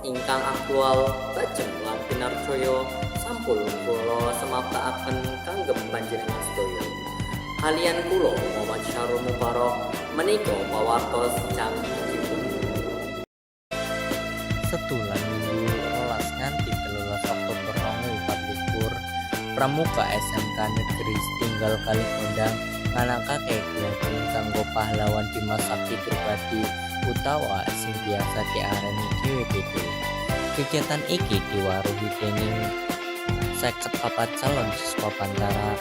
ingkang aktual lajeng lan pinarcaya sampun kula semaptakaken kanggem panjenengan sedaya. Kaliyan kula Muhammad Syarul Mubarok menika pawartos cangkipun. Setulan minggu 12 nganti 13 Oktober 2024 Pramuka SMK Negeri Tinggal Kalikondang nganakake kegiatan kanggo pahlawan Bima Sakti Drupadi utawa sing biasa diarani GWPD. Kegiatan iki diwaruhi dening 54 calon siswa Bantara.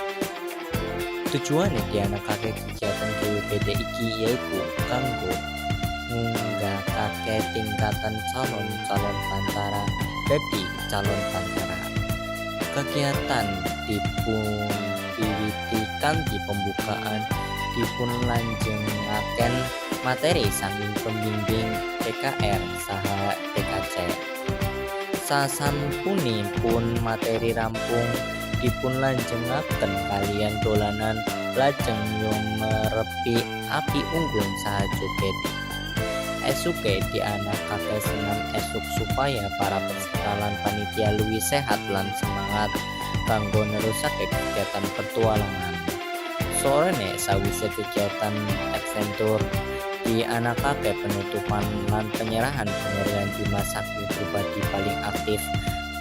Tujuane dianakake kegiatan GWPD iki yaiku kanggo ngunggahake tingkatan calon Bantara dadi calon Bantara. Kegiatan dipun wiwiti kanthi pembukaan dipun lanjengaken materi saking pembimbing TKR saha TKC. Sasampunipun materi rampung dipun lanjengaken kalian dolanan lajeng nyumerepi api unggun saha joget. Esuke dianakake senam esuk supaya para peserta lan panitia luwih sehat lan semangat kanggo nerusake kegiatan petualangan. Sorene sawise kegiatan adventur dianakake penutupan lan penyerahan penghargaan Bima Sakti Drupadi paling aktif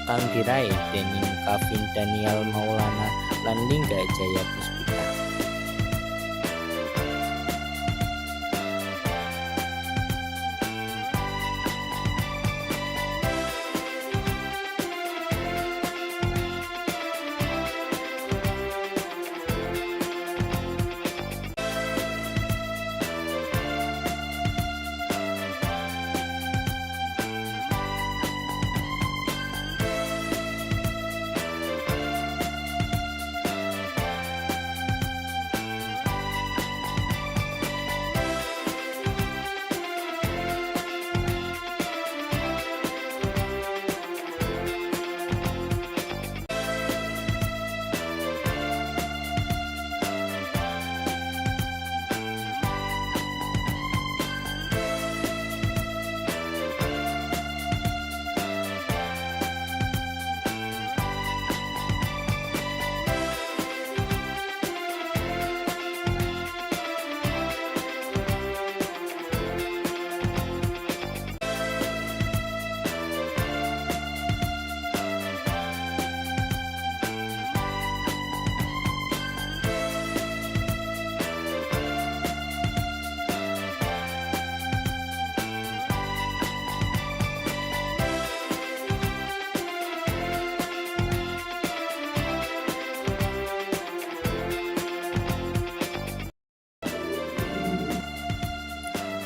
kang diraih dening Kavin Daniel Maulana lan Lingga Jaya Puspita.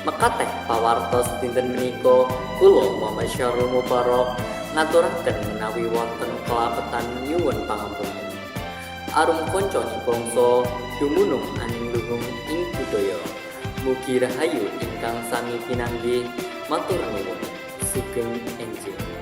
Mekateh pawartos dinten menika kula Muhammad Syarul Mubarok ngaturaken menawi wonten kelapetan nyuwun pangapunten. Arum kancane bangsa dumunung aning luhung ing budaya. Mugi rahayu ingkang sami pinanggih matur nuwun. Sugeng Enjing.